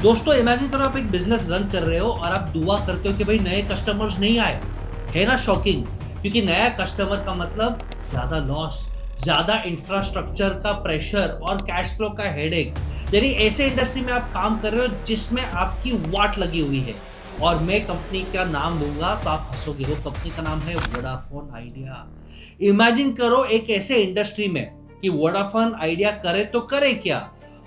दोस्तों इमेजिन करो आप एक बिजनेस रन कर रहे हो और आप दुआ करते हो कि भाई नए कस्टमर्स नहीं आए। है ना शॉकिंग? क्योंकि नया कस्टमर का मतलब ज्यादा लॉस, ज्यादा इंफ्रास्ट्रक्चर का प्रेशर और कैश फ्लो का हेडेक। यानी ऐसे इंडस्ट्री में आप काम कर रहे हो जिसमें आपकी वाट लगी हुई है। और मैं कंपनी का नाम लूंगा तो आप हंसोगे, वो कंपनी का नाम है वोडाफोन आइडिया। इमेजिन करो एक ऐसे इंडस्ट्री में कि वोडाफोन आइडिया करे तो करे क्या।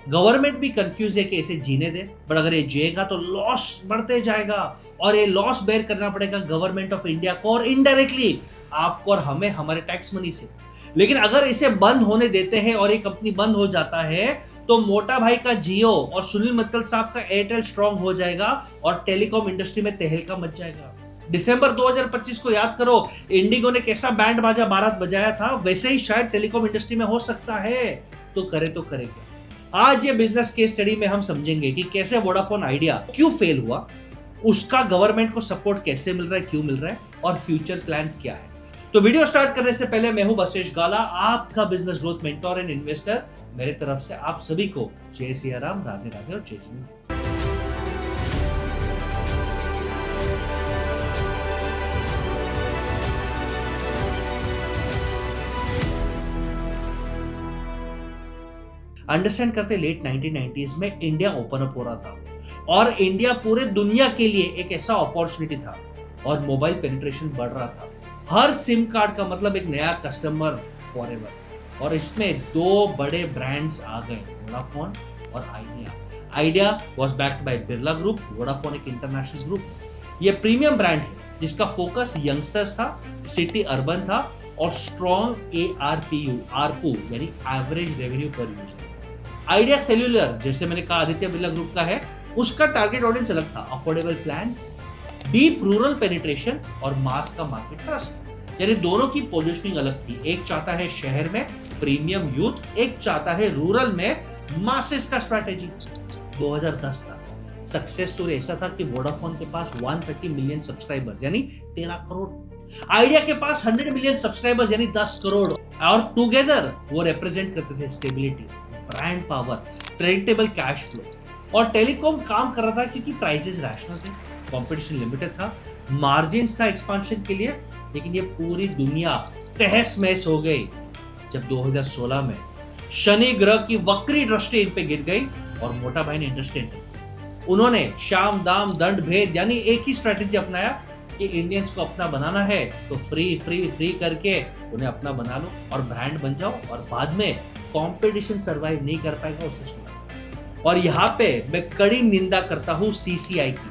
गवर्नमेंट भी कंफ्यूज है कि इसे जीने दे, बट अगर ये जिएगा तो लॉस बढ़ते जाएगा और ये लॉस बेयर करना पड़ेगा गवर्नमेंट ऑफ इंडिया को और इनडायरेक्टली आपको और हमें हमारे टैक्स मनी से। लेकिन अगर इसे बंद होने देते हैं और ये कंपनी बंद हो जाता है तो मोटा भाई का जियो और सुनील मित्तल साहब का एयरटेल स्ट्रांग हो जाएगा और टेलीकॉम इंडस्ट्री में तहलका मच जाएगा। दिसंबर 2025 को याद करो, इंडिगो ने कैसा बैंड बाजा बारात बजाया था, वैसे ही शायद टेलीकॉम इंडस्ट्री में हो सकता है। तो करे क्या? आज ये बिजनेस केस स्टडी में हम समझेंगे कि कैसे वोडाफोन आइडिया क्यों फेल हुआ, उसका गवर्नमेंट को सपोर्ट कैसे मिल रहा है, क्यों मिल रहा है और फ्यूचर प्लान्स क्या है। तो वीडियो स्टार्ट करने से पहले मैं हूं वशिष गाला, आपका business growth mentor and investor. मेरे तरफ से आप सभी को जय सिया राम, राधे राधे और जय जिंद। अंडरस्टैंड करते लेट 1990s में इंडिया ओपन अप हो रहा था और इंडिया पूरे दुनिया के लिए एक ऐसा अपॉर्चुनिटी था और मोबाइल पेनिट्रेशन बढ़ रहा था। हर सिम कार्ड का मतलब एक नया कस्टमर फॉरएवर और इसमें दो बड़े ब्रांड्स आ गए, वोडाफोन और idea. Idea was backed by Birla group, Vodafone एक इंटरनेशनल ग्रुप। ये प्रीमियम ब्रांड है जिसका फोकस यंगस्टर्स था, सिटी अर्बन था और स्ट्रॉन्ग आरपू यानी एवरेज रेवेन्यू पर यूजर। आइडिया सेल्यूलर, जैसे मैंने कहा आदित्य बिरला ग्रुप का है, उसका टारगेट ऑडियंस अलग था, affordable plans, deep rural penetration और मास का मार्केट ट्रस्ट। यानी दोनों की पोजीशनिंग अलग थी। एक चाहता है शहर में प्रीमियम यूथ, एक चाहता है रूरल में मासेस का स्ट्रैटेजी। 2010 तक सक्सेस स्टोरी ऐसा था कि वोडाफोन के पास 130 मिलियन सब्सक्राइबर्स यानी 13 करोड़, आइडिया के पास 100 मिलियन सब्सक्राइबर्स यानी 10 करोड़ और टुगेदर वो रिप्रेजेंट करते थे stability, brand power, predictable cash flow. और टेलीकॉम काम कर रहा था क्योंकि प्राइसेस रैशनल थे, कंपटीशन लिमिटेड था, मार्जिन्स था एक्सपांशन के लिए। लेकिन ये पूरी दुनिया तहस महस हो गई जब 2016 में शनि ग्रह की वक्री दृष्टि इन पे गिर गई और मोटा भाई ने इंडस्ट्री एंटर की। उन्होंने शाम दाम दंड भेद यानी एक ही स्ट्रेटेजी अपनाया कि इंडियंस को अपना बनाना है तो फ्री करके उन्हें अपना बना लो और ब्रांड बन जाओ और बाद में कंपटीशन सरवाइव नहीं कर पाएगा उसे सुना। और यहाँ पे मैं कड़ी निंदा करता हूँ सीसीआई की,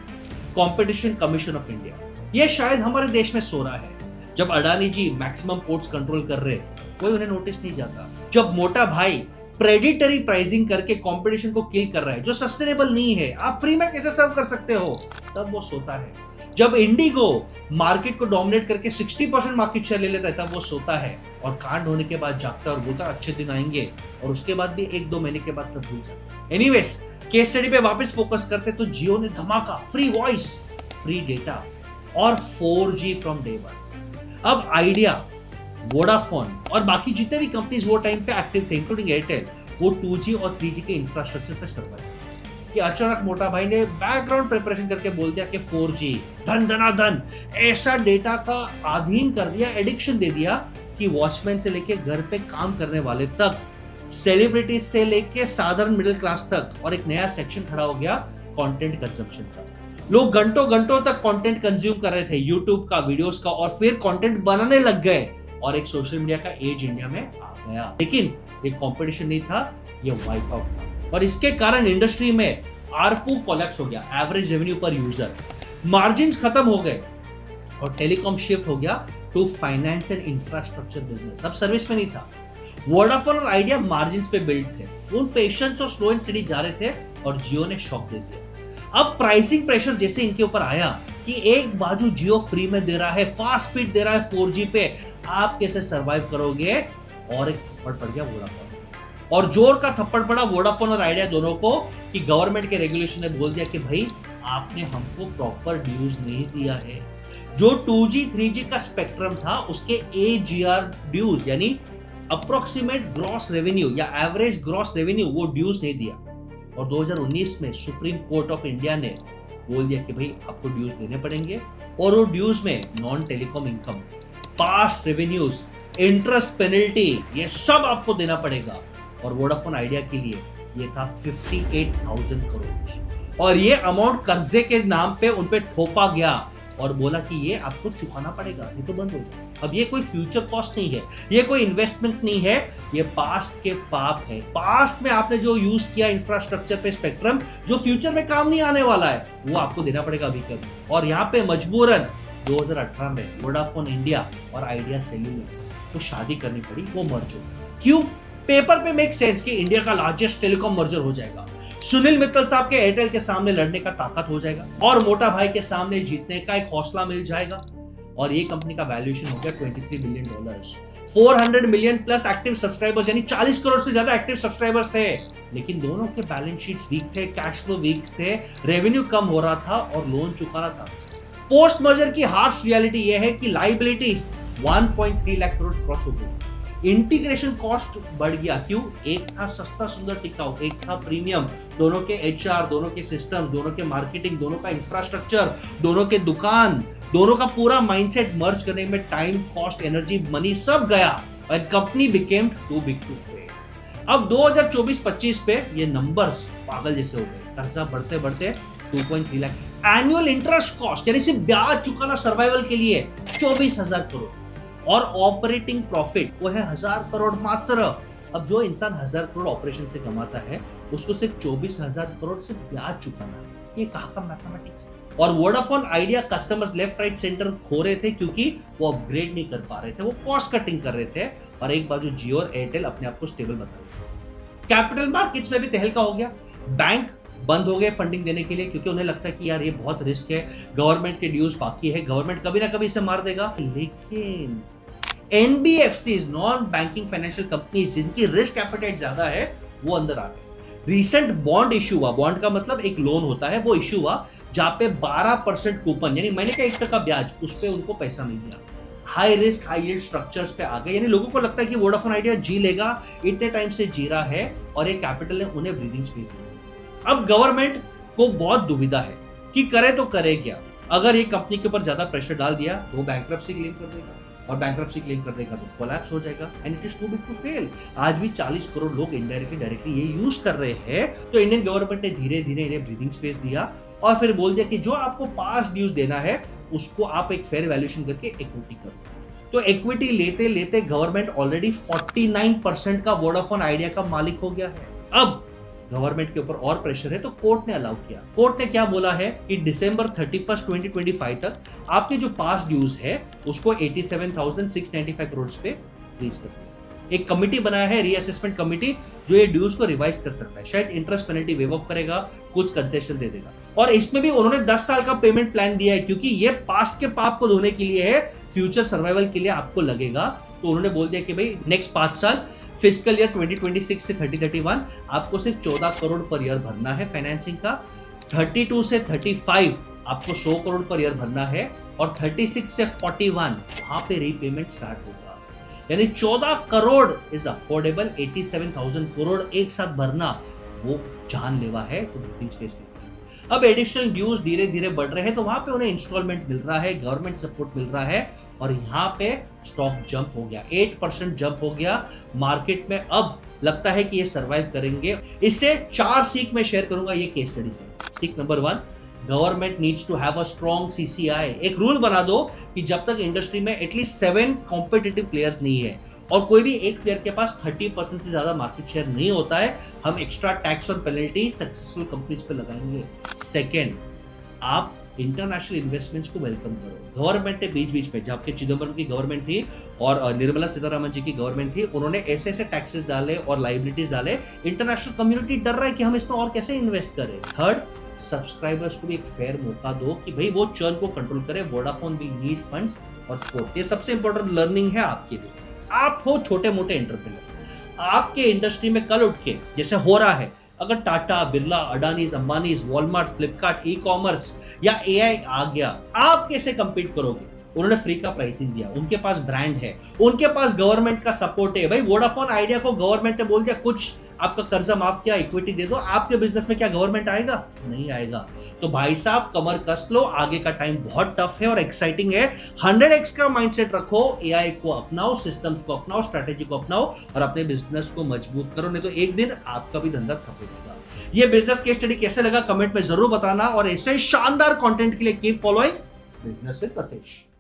कंपटीशन कमीशन ऑफ इंडिया। ये शायद हमारे देश में सो रहा है। जब अडानी जी मैक्सिमम पोर्ट्स कंट्रोल कर रहे, कोई उन्हें नोटिस नहीं जाता। जब मोटा भाई प्रेडिटरी प्राइसिंग करके कंपटीशन को किल कर रहा है जो सस्टेनेबल नहीं है, आप फ्री में कैसे सर्व कर सकते हो, तब वो सोता है। जब इंडिगो मार्केट को डोमिनेट करके 60% मार्केट शेयर ले लेता है, तब वो सोता है और कांड होने के बाद जागता है और बोलता है अच्छे दिन आएंगे, और उसके बाद भी 1-2 महीने के बाद सब भूल जाता है। एनीवेज, केस स्टडी पे वापस फोकस करते तो जियो ने धमाका, फ्री वॉइस, फ्री डेटा और 4G फ्रॉम डे वन। अब आइडिया, वोडाफोन और बाकी जितने भी कंपनीज वो टाइम पे एक्टिव थे इंक्लूडिंग एयरटेल, वो 2G और 3G के इंफ्रास्ट्रक्चर पे सर्वाइव कि अचानक मोटा भाई ने बैकग्राउंड प्रिपरेशन करके बोल दिया कि 4G धन धनाधन ऐसा डेटा का अधीन कर दिया, एडिक्शन दे दिया कि वॉचमैन से लेके घर पे काम करने वाले तक, सेलिब्रिटीज से लेके साधारण मिडिल क्लास तक, और एक नया सेक्शन खड़ा हो गया कंटेंट कंजम्पशन का। लोग घंटों तक कंटेंट कंज्यूम कर रहे थे, यूट्यूब का, वीडियोस का, और फिर कंटेंट बनाने लग गए और एक सोशल मीडिया का एज इंडिया में आ गया। लेकिन ये कंपटीशन नहीं था, ये वाइप आउट था और इसके कारण इंडस्ट्री में आरपू कोलैप्स हो गया, एवरेज रेवेन्यू पर यूजर, मार्जिन्स खत्म हो गए और टेलीकॉम शिफ्ट हो गया to finance and infrastructure business. अब सर्विस में नहीं था। वोडाफोन और आइडिया मार्जिन्स पे बिल्ड थे, उन पेशेंस और स्लो एंड स्टडी जा रहे थे और जियो ने शॉक दे दिया। अब प्राइसिंग प्रेशर जैसे इनके ऊपर आया कि एक बाजू जियो फ्री में दे रहा है, फास्ट स्पीड दे रहा है 4G पे, आप कैसे सरवाइव करोगे, और एक थप्पड़ पड़ गया वोडाफोन और जोर का थप्पड़ पड़ा वोडाफोन और आइडिया दोनों को कि गवर्नमेंट के रेगुलेशन ने बोल दिया कि भाई आपने हमको प्रॉपर ड्यूज नहीं दिया है। जो 2G 3G का स्पेक्ट्रम था उसके AGR ड्यूज यानी अप्रोक्सीमेट ग्रॉस रेवेन्यू या एवरेज ग्रॉस रेवेन्यू वो ड्यूज नहीं दिया। और 2019 में सुप्रीम कोर्ट ऑफ इंडिया ने बोल दिया कि भाई आपको ड्यूज देने पड़ेंगे, और वो ड्यूज में non telecom income, past revenues, interest penalty, ये सब आपको देना पड़ेगा। और वोडाफोन आइडिया के लिए ये था 58,000 करोड़, और ये अमाउंट कर्जे के नाम पे उन पे थोपा गया और बोला कि ये आपको चुकाना पड़ेगा, ये तो बंद हो गया। अब ये कोई फ्यूचर कॉस्ट नहीं है, ये कोई इन्वेस्टमेंट नहीं है, ये पास्ट के पाप है। पास्ट में आपने जो यूज किया इंफ्रास्ट्रक्चर पे स्पेक्ट्रम, जो फ्यूचर में काम नहीं आने वाला है, वो आपको देना पड़ेगा अभी कभी। और यहाँ पे मजबूरन 2018 में वोडाफोन इंडिया और आइडिया सेल्यूलर को शादी करनी पड़ी, वो मर्ज हो। क्यों? पेपर पे मेक सेंस कि इंडिया का लार्जेस्ट टेलीकॉम मर्जर हो जाएगा, सुनील मित्तल साहब के एयरटेल के सामने लड़ने का ताकत हो जाएगा, और मोटा भाई के सामने जीतने का एक हौसला मिल जाएगा। और ये कंपनी का वैल्यूएशन हो गया $23 billion, 400 million plus active subscribers, यानी 40 करोड़ से ज्यादा एक्टिव सब्सक्राइबर्स थे। लेकिन दोनों के बैलेंस शीट्स वीक थे, कैश फ्लो वीक थे, रेवेन्यू कम हो रहा था और लोन चुकाना था। पोस्ट मर्जर की हार्श रियलिटी यह है कि लाइबिलिटीज 1.3 लाख करोड़ क्रॉस हो गई, इंटीग्रेशन कॉस्ट बढ़ गया। क्यों? एक था सस्ता सुंदर टिकाऊ, एक था प्रीमियम। दोनों के एचआर, दोनों के सिस्टम, दोनों के मार्केटिंग, दोनों का इंफ्रास्ट्रक्चर, दोनों के दुकान, दोनों का पूरा माइंडसेट मर्ज करने में टाइम, कॉस्ट, एनर्जी, मनी सब गया, और company became too big to fail. अब 2024-25 पे ये नंबर्स पागल जैसे हो गए, कर्जा बढ़ते बढ़ते 2.3 लाख, एनुअल इंटरेस्ट कॉस्ट यानी सिर्फ ब्याज चुकाना सर्वाइवल के लिए 24,000 करोड़, और ऑपरेटिंग प्रॉफिट वो है 1,000 करोड़ मात्र। अब जो इंसान 1,000 करोड़ ऑपरेशन से कमाता है, उसको सिर्फ 24,000 करोड़ से ब्याज चुकाना है, ये कहाँ का मैथमेटिक्स? और Vodafone idea customers left right centre खो रहे थे क्योंकि वो अपग्रेड नहीं कर पा रहे थे, वो कॉस्ट कटिंग कर रहे थे, और एक बाजू जियो और एयरटेल अपने आप को स्टेबल बता रहे थे। कैपिटल मार्केट्स में भी तहलका हो गया, बैंक बंद हो गए फंडिंग देने के लिए, क्योंकि उन्हें लगता है कि यार ये बहुत रिस्क है, गवर्नमेंट के ड्यूज बाकी है, गवर्नमेंट कभी ना कभी इसे मार देगा। लेकिन NBFCs, non banking financial companies, जिनकी रिस्क एपेटाइट ज्यादा है, वो अंदर आ गए। रिसेंट बॉन्ड इश्यू हुआ, बॉन्ड का मतलब एक लोन होता है, वो इश्यू हुआ जहां पे 12% कूपन यानी महीने का 1% ब्याज, उस पे उनको पैसा मिल गया। High risk high yield structures पे आ गए, यानी लोगों को लगता है कि वोडाफोन आइडिया जी लेगा, इतने टाइम से जी रहा है, और ये कैपिटल ने उन्हें ब्रीदिंग स्पेस दी। अब गवर्नमेंट को बहुत दुविधा है कि करे तो करे क्या। अगर ये कंपनी के ऊपर ज्यादा प्रेशर डाल दिया तो वो बैंक्रप्सी क्लेम कर देगा, और बैंक्रप्सी क्लेम कर देगा तो कोलैप्स हो जाएगा, and it is too big to fail. आज भी 40 करोड़ लोग इनडायरेक्टली डायरेक्टली ये यूज कर रहे हैं, तो इंडियन गवर्नमेंट ने धीरे धीरे इन्हें ब्रीदिंग स्पेस दिया, और फिर बोल दिया कि जो आपको पास ड्यूज देना है उसको आप एक फेयर वैल्यूएशन करके इक्विटी करो। तो इक्विटी लेते लेते गवर्नमेंट ऑलरेडी 49% का वोडाफोन आइडिया का मालिक हो गया है। अब गवर्नमेंट के ऊपर और प्रेशर है, तो कोर्ट ने अलाउ किया। कोर्ट ने क्या बोला है कि दिसंबर 31, 2025 तक आपके जो पास ड्यूज है उसको 87,695 करोड़ पे फ्रीज कर दिया। एक कमिटी बनाया है, रीअसेसमेंट कमिटी, जो ये ड्यूज को रिवाइज कर सकता है, शायद इंटरेस्ट पेनल्टी वेव ऑफ करेगा, कुछ कंसेशन दे देगा। और इसमें भी उन्होंने 10 साल का पेमेंट प्लान दिया है, क्योंकि ये पास्ट के पाप को धोने के लिए है, फ्यूचर सर्वाइवल के लिए आपको लगेगा। तो उन्होंने बोल दिया कि भाई नेक्स्ट 5 साल फिस्कल ईयर 2026 से 3031 आपको सिर्फ 14 करोड़ पर ईयर भरना है फाइनेंसिंग का, 32 से 35 आपको 100 करोड़ पर ईयर भरना है, और 36 से 41 वहां पे रीपेमेंट स्टार्ट होगा। यानी 14 करोड़ इज अफोर्डेबल, 87,000 करोड़ एक साथ भरना वो जानलेवा है, तो ब्रीथिंग स्पेस मिलता है। अब एडिशनल ड्यूज धीरे धीरे बढ़ रहे हैं, तो वहां पे उन्हें इंस्टॉलमेंट मिल रहा है, गवर्नमेंट सपोर्ट मिल रहा है, और यहाँ पे स्टॉक जंप हो गया, 8% जंप हो गया मार्केट में। अब लगता है कि ये सर्वाइव करेंगे। इससे 4 सीख मैं शेयर करूंगा ये केस स्टडी से। सीख number 1, government needs to have a strong CCI. एक रूल बना दो कि जब तक इंडस्ट्री में एटलीस्ट 7 कॉम्पिटिटिव प्लेयर्स नहीं है और कोई भी एक प्लेयर के पास 30% से ज्यादा मार्केट शेयर नहीं होता है, हम एक्स्ट्रा टैक्स और पेनल्टी सक्सेसफुल कंपनीज पे लगाएंगे। सेकेंड, आप इंटरनेशनल इन्वेस्टमेंट्स को वेलकम करो। गवर्नमेंट ने बीच बीच में, जबकि चिदम्बरम की गवर्नमेंट थी और निर्मला सीतारमण जी की गवर्नमेंट थी, उन्होंने ऐसे ऐसे टैक्सेस डाले और लाइबिलिटीज डाले, इंटरनेशनल कम्युनिटी डर रहा है कि हम इसमें और कैसे इन्वेस्ट करें। थर्ड, सब्सक्राइबर्स को भी एक फेयर मौका दो कि भाई वो चर्न को कंट्रोल करे, वोडाफोन विल नीड फंड्स। और फोर्थ, ये सबसे इंपॉर्टेंट लर्निंग है आपके लिए, आप हो छोटे मोटे एंटरप्रेन्योर, आपके इंडस्ट्री में कल उठ के जैसे हो रहा है, अगर Tata, Birla, Adanis, Ambanis, Walmart, Flipkart, e commerce या एआई आ गया, आप कैसे कंपीट करोगे? उन्होंने फ्री का प्राइसिंग दिया, उनके पास ब्रांड है, उनके पास गवर्नमेंट का सपोर्ट है। भाई वोडाफोन आइडिया को गवर्नमेंट ने बोल दिया कुछ आपका कर्जा माफ किया, इक्विटी दे दो, आपके बिजनेस में क्या गवर्नमेंट आएगा? नहीं आएगा। तो भाई साहब कमर कस लो, आगे का टाइम बहुत टफ है और एक्साइटिंग है। 100x का माइंडसेट रखो, एआई को अपनाओ, सिस्टम्स को अपनाओ, स्ट्रेटेजी को अपनाओ और अपने बिजनेस को मजबूत करो, नहीं तो एक दिन आपका भी धंधा ठप हो जाएगा। ये बिजनेस केस स्टडी कैसे लगा कमेंट में जरूर बताना और ऐसे शानदार कंटेंट के लिए keep following business with Vashishtha.